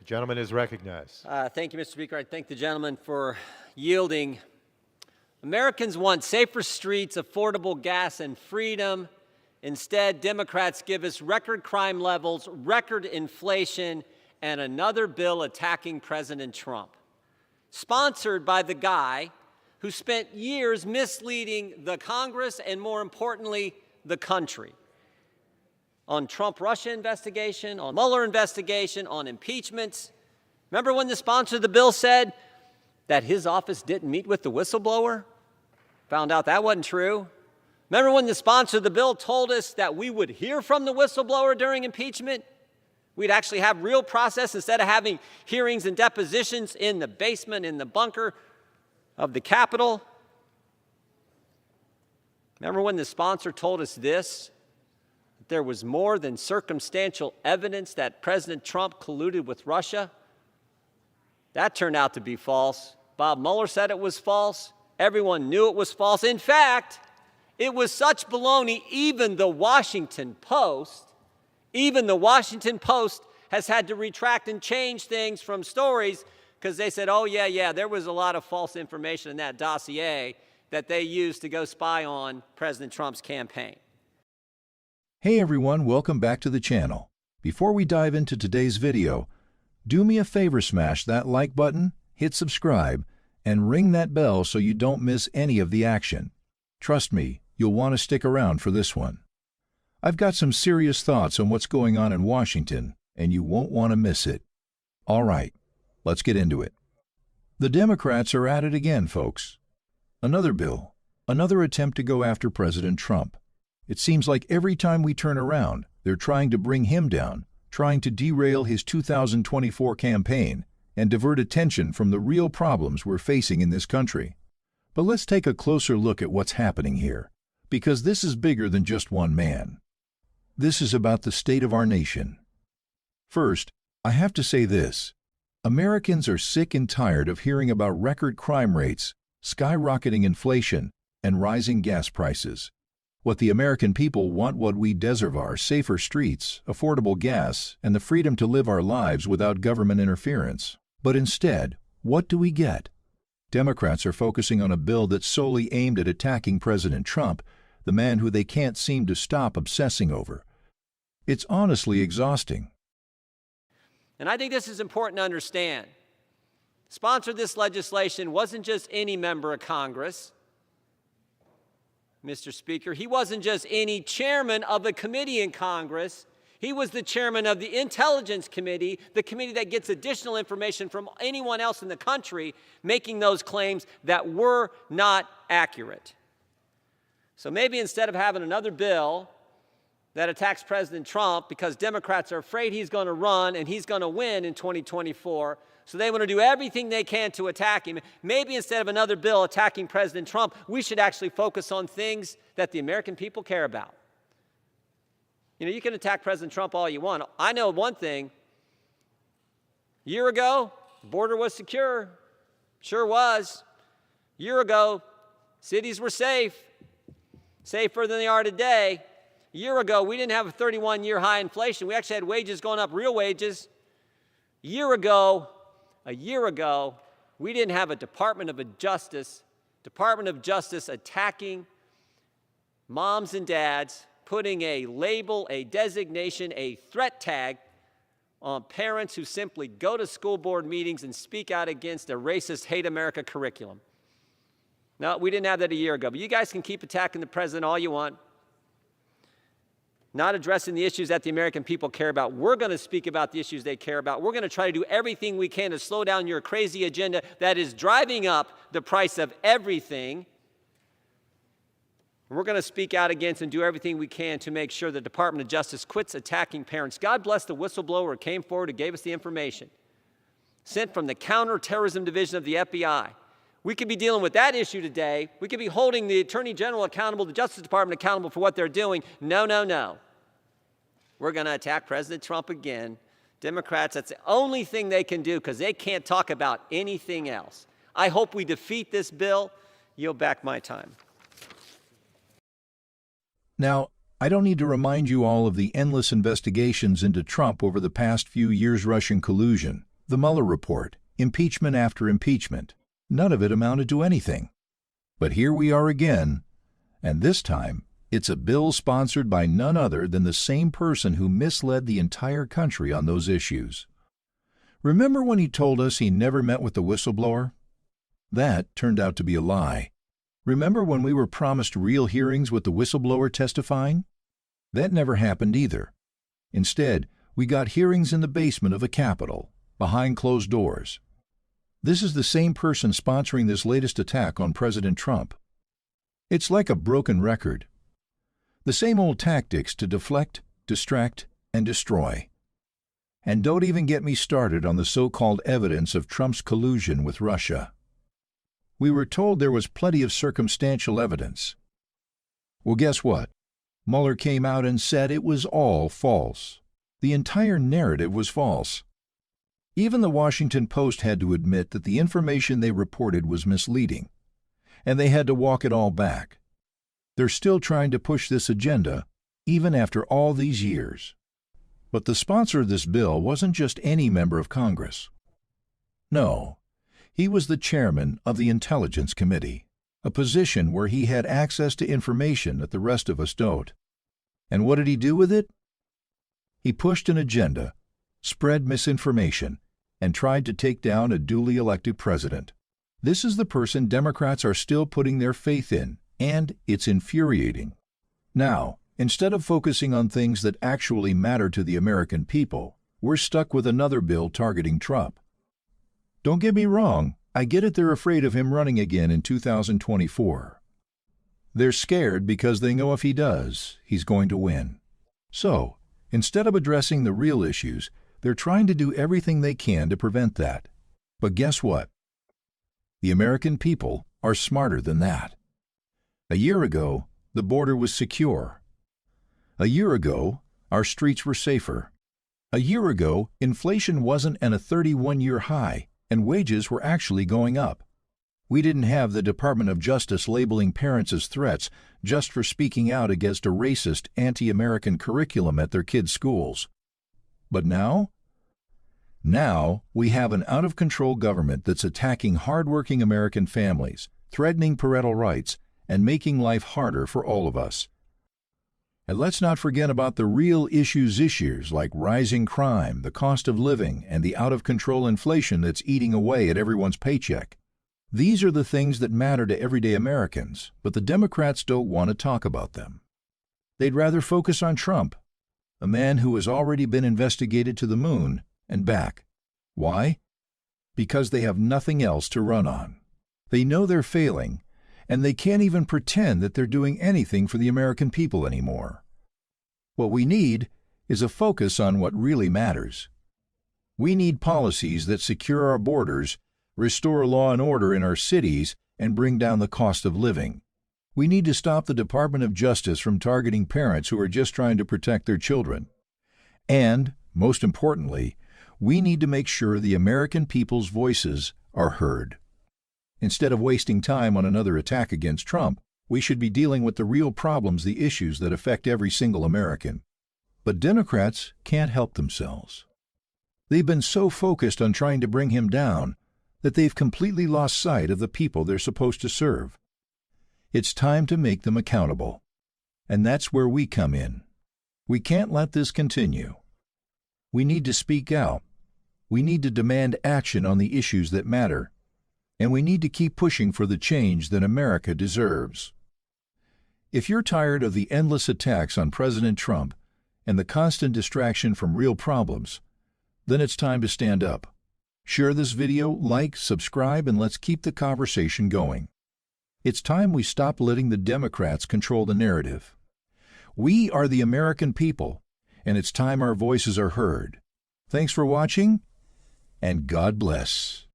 The gentleman is recognized. Thank you, Mr. Speaker. I thank the gentleman for yielding. Americans want safer streets, affordable gas, and freedom. Instead, Democrats give us record crime levels, record inflation, and another bill attacking President Trump, sponsored by the guy who spent years misleading the Congress and, more importantly, the country on Trump-Russia investigation, on Mueller investigation, on impeachments. Remember when the sponsor of the bill said that his office didn't meet with the whistleblower? Found out that wasn't true. Remember when the sponsor of the bill told us that we would hear from the whistleblower during impeachment? We'd actually have real process instead of having hearings and depositions in the basement, in the bunker of the Capitol. Remember when the sponsor told us this? That there was more than circumstantial evidence that President Trump colluded with Russia? That turned out to be false. Bob Mueller said it was false. Everyone knew it was false. In fact, it was such baloney, even the Washington Post has had to retract and change things from stories because they said, oh, yeah, there was a lot of false information in that dossier that they used to go spy on President Trump's campaign. Hey everyone, welcome back to the channel. Before we dive into today's video, do me a favor, smash that like button, hit subscribe, and ring that bell so you don't miss any of the action. Trust me, you'll want to stick around for this one. I've got some serious thoughts on what's going on in Washington, and you won't want to miss it. All right, let's get into it. The Democrats are at it again, folks. Another bill, another attempt to go after President Trump. It seems like every time we turn around, they're trying to bring him down, trying to derail his 2024 campaign and divert attention from the real problems we're facing in this country. But let's take a closer look at what's happening here, because this is bigger than just one man. This is about the state of our nation. First, I have to say this. Americans are sick and tired of hearing about record crime rates, skyrocketing inflation, and rising gas prices. What the American people want, what we deserve, are safer streets, affordable gas, and the freedom to live our lives without government interference. But instead, what do we get? Democrats are focusing on a bill that's solely aimed at attacking President Trump, the man who they can't seem to stop obsessing over. It's honestly exhausting. And I think this is important to understand. Sponsored this legislation wasn't just any member of Congress, Mr. Speaker. He wasn't just any chairman of a committee in Congress. He was the chairman of the Intelligence Committee, the committee that gets additional information from anyone else in the country making those claims that were not accurate. So maybe instead of having another bill that attacks President Trump because Democrats are afraid he's going to run and he's going to win in 2024, so they want to do everything they can to attack him, maybe instead of another bill attacking President Trump, we should actually focus on things that the American people care about. You know, you can attack President Trump all you want. I know one thing. A year ago, the border was secure. Sure was. A year ago, cities were safe. Safer than they are today. A year ago, we didn't have a 31-year high inflation. We actually had wages going up, real wages. A year ago, we didn't have a Department of Justice attacking moms and dads, putting a label, a designation, a threat tag on parents who simply go to school board meetings and speak out against a racist, hate America curriculum. No, we didn't have that a year ago. But you guys can keep attacking the president all you want, not addressing the issues that the American people care about. We're going to speak about the issues they care about. We're going to try to do everything we can to slow down your crazy agenda that is driving up the price of everything. We're going to speak out against and do everything we can to make sure the Department of Justice quits attacking parents. God bless the whistleblower who came forward and gave us the information, sent from the Counterterrorism Division of the FBI. We could be dealing with that issue today. We could be holding the Attorney General accountable, the Justice Department accountable for what they're doing. No, no, no. We're going to attack President Trump again. Democrats, that's the only thing they can do because they can't talk about anything else. I hope we defeat this bill. Yield back my time. Now, I don't need to remind you all of the endless investigations into Trump over the past few years, Russian collusion, The Mueller report, impeachment after impeachment. None of it amounted to anything. But here we are again, and this time it's a bill sponsored by none other than the same person who misled the entire country on those issues. Remember when he told us he never met with the whistleblower? That turned out to be a lie. Remember when we were promised real hearings with the whistleblower testifying? That never happened either. Instead, we got hearings in the basement of the Capitol, behind closed doors. This is the same person sponsoring this latest attack on President Trump. It's like a broken record. The same old tactics to deflect, distract, and destroy. And don't even get me started on the so-called evidence of Trump's collusion with Russia. We were told there was plenty of circumstantial evidence. Well, guess what? Mueller came out and said it was all false. The entire narrative was false. Even the Washington Post had to admit that the information they reported was misleading, and they had to walk it all back. They're still trying to push this agenda, even after all these years. But the sponsor of this bill wasn't just any member of Congress. No, he was the chairman of the Intelligence Committee, a position where he had access to information that the rest of us don't. And what did he do with it? He pushed an agenda, spread misinformation, and tried to take down a duly elected president. This is the person Democrats are still putting their faith in, and it's infuriating. Now, instead of focusing on things that actually matter to the American people, we're stuck with another bill targeting Trump. Don't get me wrong, I get it they're afraid of him running again in 2024. They're scared because they know if he does, he's going to win. So, instead of addressing the real issues, they're trying to do everything they can to prevent that. But guess what? The American people are smarter than that. A year ago, the border was secure. A year ago, our streets were safer. A year ago, inflation wasn't at a 31-year high, and wages were actually going up. We didn't have the Department of Justice labeling parents as threats just for speaking out against a racist, anti-American curriculum at their kids' schools. But now? Now we have an out-of-control government that's attacking hard-working American families, threatening parental rights, and making life harder for all of us. And let's not forget about the real issues like rising crime, the cost of living, and the out-of-control inflation that's eating away at everyone's paycheck. These are the things that matter to everyday Americans, but the Democrats don't want to talk about them. They'd rather focus on Trump, a man who has already been investigated to the moon and back. Why? Because they have nothing else to run on. They know they're failing, and they can't even pretend that they're doing anything for the American people anymore. What we need is a focus on what really matters. We need policies that secure our borders, restore law and order in our cities, and bring down the cost of living. We need to stop the Department of Justice from targeting parents who are just trying to protect their children. And, most importantly, we need to make sure the American people's voices are heard. Instead of wasting time on another attack against Trump, we should be dealing with the real problems, the issues that affect every single American. But Democrats can't help themselves. They've been so focused on trying to bring him down that they've completely lost sight of the people they're supposed to serve. It's time to make them accountable. And that's where we come in. We can't let this continue. We need to speak out. We need to demand action on the issues that matter. And we need to keep pushing for the change that America deserves. If you're tired of the endless attacks on President Trump and the constant distraction from real problems, then it's time to stand up. Share this video, like, subscribe, and let's keep the conversation going. It's time we stop letting the Democrats control the narrative. We are the American people, and it's time our voices are heard. Thanks for watching, and God bless.